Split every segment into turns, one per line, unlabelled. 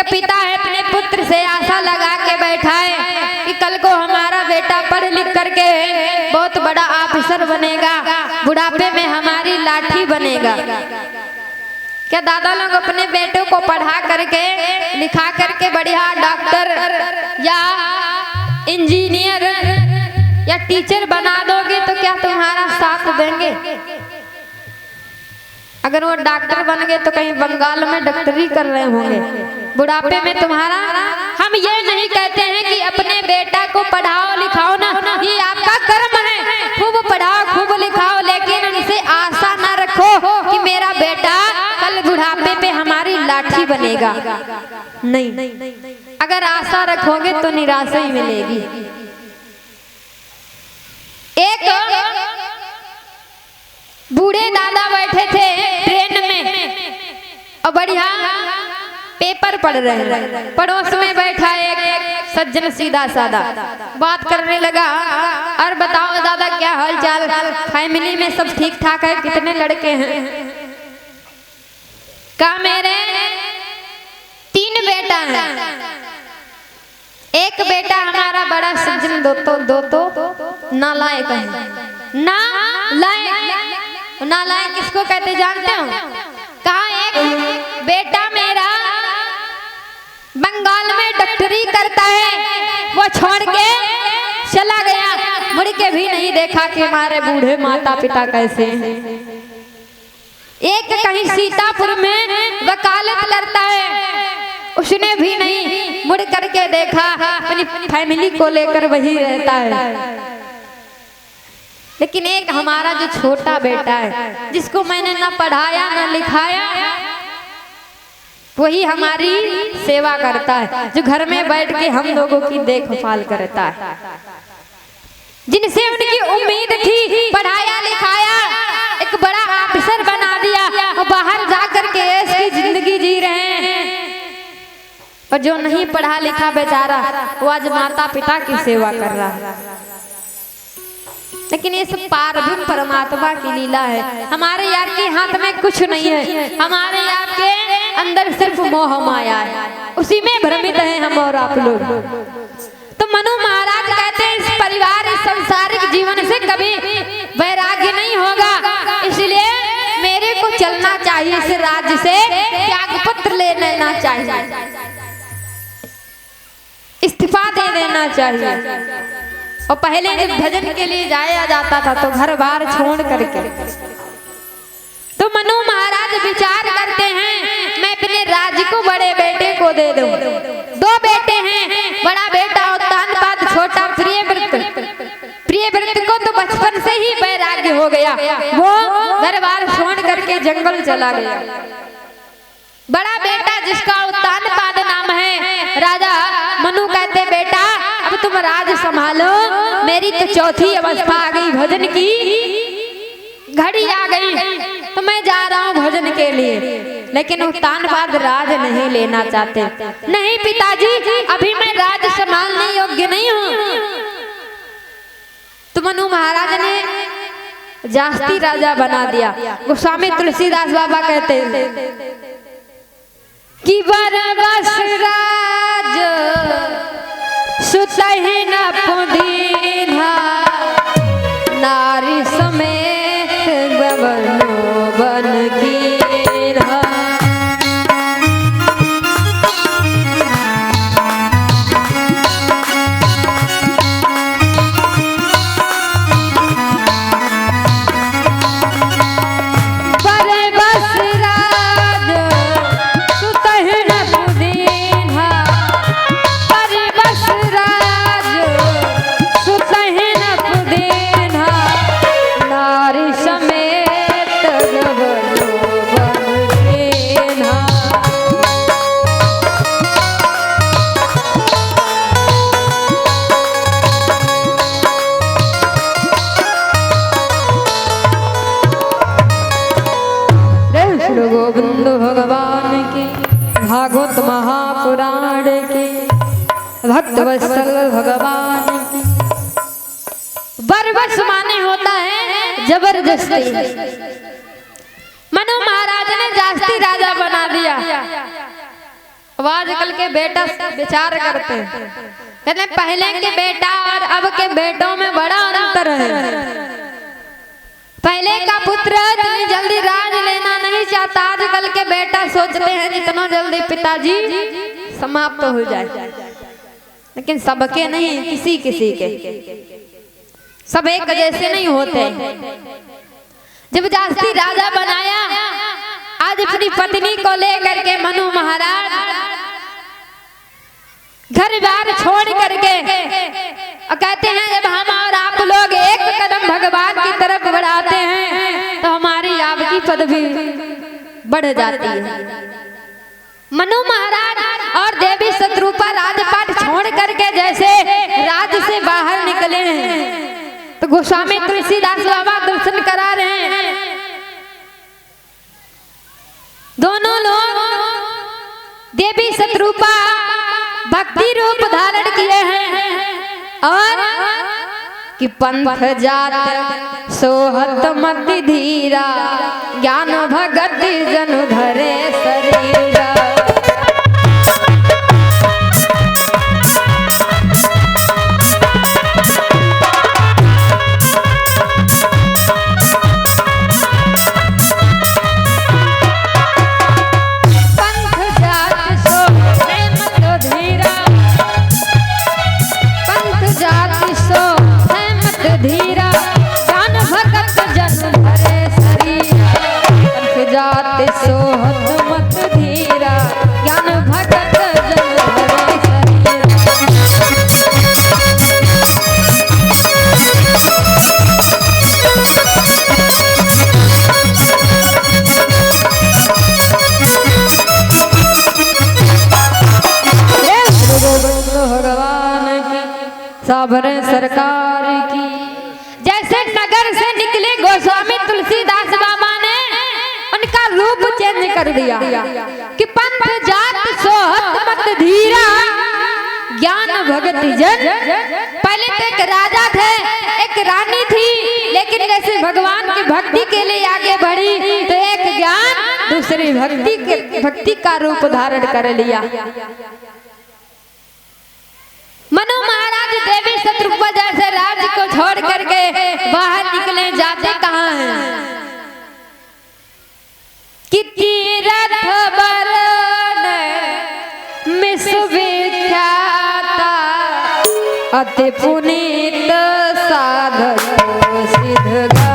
पिता है अपने पुत्र से आशा लगा के बैठा है कि कल को हमारा बेटा पढ़ लिख करके बहुत बड़ा ऑफिसर बनेगा, बुढ़ापे में हमारी लाठी बनेगा। क्या दादा लोग अपने बेटों को पढ़ा करके लिखा करके बढ़िया डॉक्टर या इंजीनियर या टीचर बना दोगे तो क्या तुम्हारा साथ देंगे? अगर वो डॉक्टर बन गए तो कहीं बंगाल में डॉक्टरी कर रहे होंगे, बुढ़ापे में तुम्हारा। हम ये नहीं कहते हैं कि अपने बेटा को पढ़ाओ लिखाओ ना, ये आपका कर्म है, खूब पढ़ाओ खूब लिखाओ, लेकिन उनसे आशा ना रखो कि मेरा बेटा कल बुढ़ापे पे हमारी लाठी बनेगा। नहीं, अगर आशा रखोगे तो निराशा ही मिलेगी। एक बूढ़े दादा बैठे थे ट्रेन में और बढ़िया पेपर पढ़ रहे हैं। पड़ोस में बैठा एक सज्जन सीधा साधा बात करने लगा, और बताओ दादा क्या हाल चाल, फैमिली में सब ठीक ठाक है, कितने लड़के हैं? कहा मेरे 3 बेटा हैं। एक बेटा हमारा बड़ा सज्जन दो तो नालायक है। नालायक किसको कहते जानते हो? कहा एक बेटा मेरा बंगाल में डॉक्टरी करता है, वो छोड़ के चला गया, मुड़ के भी नहीं देखा कि हमारे बूढ़े माता पिता कैसे हैं। एक कहीं सीतापुर में वकालत करता है, उसने भी नहीं मुड़ करके देखा, अपनी फैमिली को लेकर वही रहता है। लेकिन एक हमारा जो छोटा बेटा है, जिसको मैंने ना पढ़ाया ना लिखाया, वही हमारी सेवा करता है, जो घर में बैठ के हम लोगों की देखभाल करता है। जिनसे उनकी उम्मीद थी, पढ़ाया लिखाया, एक बड़ा ऑफिसर बना दिया और बाहर जा करके ऐसी जिंदगी जी रहे हैं। और जो नहीं पढ़ा लिखा बेचारा, वो आज माता पिता की सेवा कर रहा है। लेकिन ये सब पारब्रह्म परमात्मा की लीला है। हमारे आपके हाथ में कुछ नहीं है, हमारे आपके अंदर सिर्फ मोह माया है, उसी में भ्रमित हैं हम और आप लोग। तो मनु महाराज कहते हैं इस परिवार, इस संसारिक जीवन से कभी वैराग्य नहीं होगा, इसलिए मेरे को चलना चाहिए, इस राज्य से त्याग पत्र ले लेना चाहिए, इस्तीफा दे देना चाहिए। और पहले जब भजन के लिए जाया जाता था तो घर बार छोड़ करके, तो मनु महाराज विचार करते हैं मैं अपने राज्य को बड़े बेटे को दे दूं। 2 बेटे हैं, बड़ा बेटा उत्तानपाद, छोटा प्रियव्रत को तो बचपन से ही वैराग्य हो गया, वो घर बार छोड़ करके जंगल चला गया। बड़ा बेटा जिसका उत्तानपाद नाम है, राजा मनु कहते बेटा अब तुम राज संभालो, मेरी तो चौथी अवस्था आ गई, भजन की घड़ी आ गई, तो मैं जा रहा हूँ भजन के लिए। लेकिन उत्तानपाद राज नहीं लेना चाहते। नहीं पिताजी, अभी मैं राज संभालने योग्य नहीं हूँ। तो मनु महाराज ने जास्ती राजा बना दिया। गोस्वामी तुलसीदास बाबा कहते हैं कि बरबस राज सुतहि न पुदीना, नारी समेत बवनो बन कीन्हा। बरबस राज सुतहि न पुदीना, बरबस राज सुतहि न पुदीना, नारी समेत बवनो बन कीन्हा। श्री गोविंद भगवान की, भागवत महापुराण की, भक्त वत्सल भगवान की। बरबस माने होता है जबरदस्ती। मनु महाराज ने जास्ती राजा बना दिया। अब आजकल के बेटा विचार करते हैं, कहते हैं पहले के बेटा और अब के बेटों में बड़ा अंतर है। पहले का पुत्र इतनी जल्दी राज लेना नहीं चाहता, आजकल के बेटा सोचते हैं जितना जल्दी पिताजी समाप्त हो जाए, लेकिन सबके नहीं, किसी किसी के, सब एक जैसे नहीं होते। जब जास्ती राजा बनाया, आज अपनी पत्नी को लेकर के मनु महाराज घर बार छोड़ करके और कहते हैं जब हम और आप लोग एक कदम भगवान की तरफ बढ़ाते हैं तो हमारी आपकी पदवी बढ़ जाती है। मनु महाराज और देवी शत्रुपा राजपाट छोड़ करके जैसे राज से बाहर निकले हैं तो गोस्वामी तुलसीदास बाबा दर्शन करा रहे हैं। दोनों लोग देवी शत्रुपा भक्ति रूप धारण किए हैं और कि पंथ जात सोहत मति धीरा ज्ञान भगत जनु धरे शरीरा। धीरा ज्ञान भगत जन धरे शरीरा, पंथ जात सोहत मत धीरा ज्ञान भगत जन धरे भगवान की साबरे सरकार की। जैसे नगर से निकले गोस्वामी तुलसीदास बाबा ने उनका रूप चेंज कर दिया कि पंथ जात सोहत मत धीरा ज्ञान भगत जन। पहले तो एक राजा थे, एक रानी थी, लेकिन जैसे भगवान की भक्ति के लिए आगे बढ़ी तो एक ज्ञान दूसरी भक्ति का रूप धारण कर लिया। मनु महाराज देवी शत्रुपा जैसे राज्य को छोड़ करके बाहर निकले, जाते कहाँ हैं कि तीरथ बरन विश्वविख्याता अति पुनीत साधक सिद्ध गाता।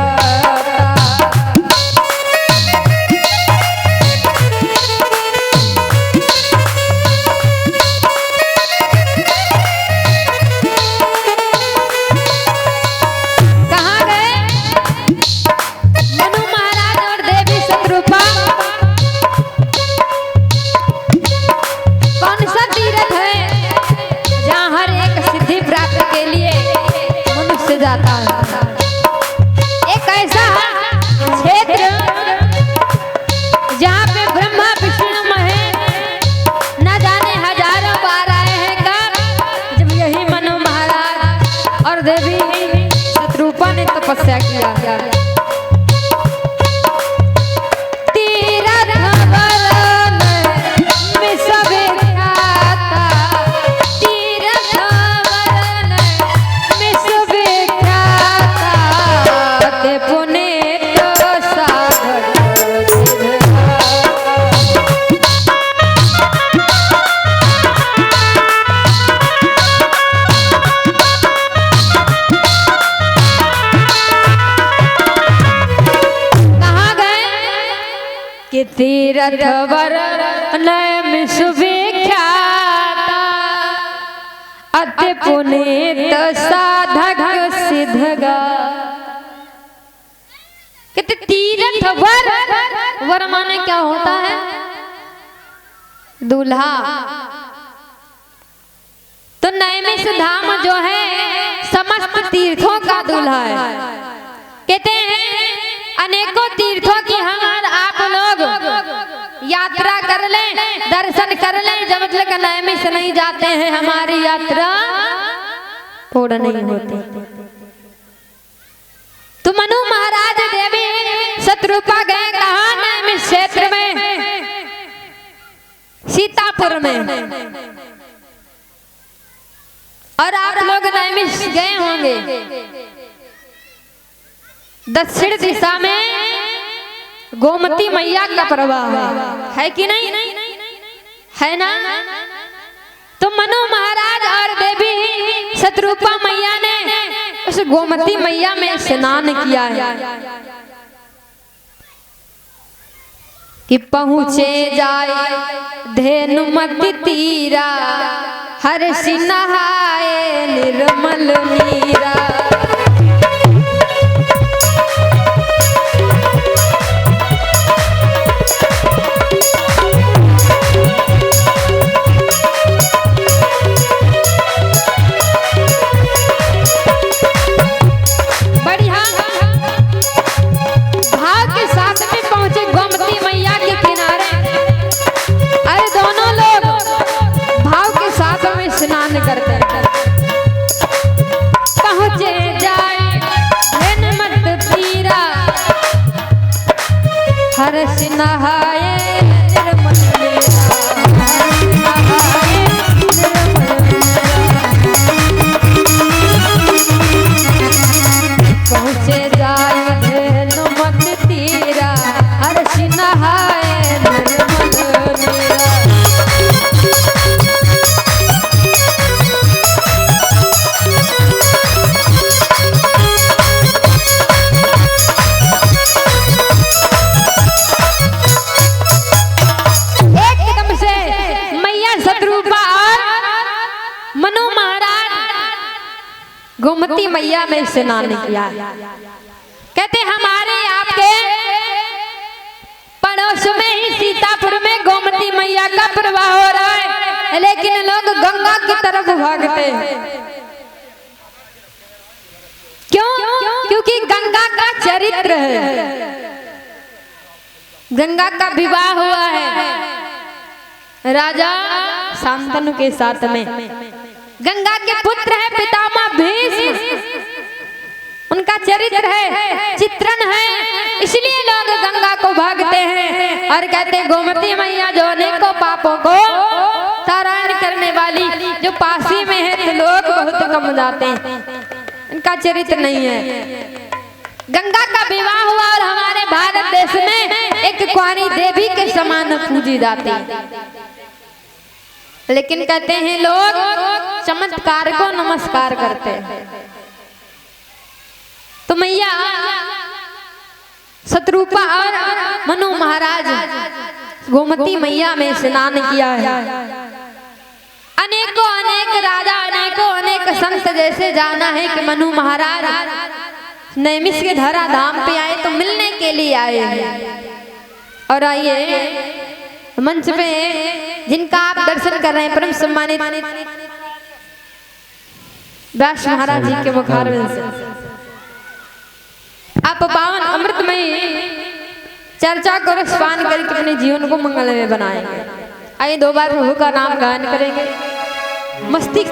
जाता है एक ऐसा क्षेत्र जहाँ पे ब्रह्मा विष्णु महेश न जाने हजारों बार आए हैं कब, जब यही मनु महाराज और देवी शत्रुपा ने तपस्या किया। तीरथ वरण विश्वविख्याता अति पुनीत साधक सिद्ध गा। कहते तीरथ वर माने क्या होता है? दूल्हा। तो नैमिष धाम जो है समस्त तीर्थों का दूल्हा है। कहते हैं अनेकों तीर्थों की हम आप लोग यात्रा कर लें, दर्शन कर लें, जब तक नैमिष नहीं जाते हैं हमारी यात्रा पूर्ण नहीं होती। तो मनु महाराज देवी शत्रुपा गए कहाँ? नैमिष क्षेत्र में सीतापुर दोपहर में। और आप लोग नैमिष गए होंगे, दक्षिण दिशा में गोमती मैया का प्रवाह है कि नहीं, है ना। तो मनु महाराज और देवी शतरूपा मैया ने उस गोमती मैया में स्नान किया है कि पहुँचे जाए धेनुमति तीरा, हर्ष नहाए निर्मल मीरा। हर्ष नहाए निर्मल मीरा, नहाए पहुँचे जाए धेनुमति तीरा, हर्ष नहाए निर्मल मीरा। गोमती मैया में स्नान किया। कहते हमारे आपके पड़ोस में ही सीतापुर में गोमती मैया का प्रवाह हो रहा है, लेकिन लोग गंगा की तरफ भागते हैं। क्यों? क्योंकि गंगा का चरित्र है, गंगा का विवाह हुआ है राजा शांतनु के साथ में। गंगा के पुत्र है पितामह भीष्म, उनका चरित्र है, चित्रण है, इसलिए लोग गंगा को भागते हैं और कहते हैं गोमती मैया जो अनेकों पापों को तारण करने वाली, जो पासी में है तो लोग बहुत कम जाते हैं, इनका चरित्र नहीं है। गंगा का विवाह हुआ और हमारे भारत देश में एक कुंवारी देवी के समान पूजी जाती है, लेकिन कहते हैं लोग चमत्कार को नमस्कार करते हैं। तो मैया शतरूपा और मनु महाराज गोमती मैया में स्नान किया है। अनेकों अनेक राजा, अनेकों अनेक संत जैसे जाना है कि मनु महाराज नैमिष के धरा धाम पे आए तो मिलने के लिए आए हैं। और आइए मंच पे जिनका आप दर्शन कर रहे हैं परम सम्मानित व्यास महाराज जी के मुखारविंद से आप पावन अमृतमय चर्चा को रसपान करके अपने जीवन को मंगलमय बनाएंगे। आइए दो बार प्रभु का नाम गायन करेंगे। मस्ती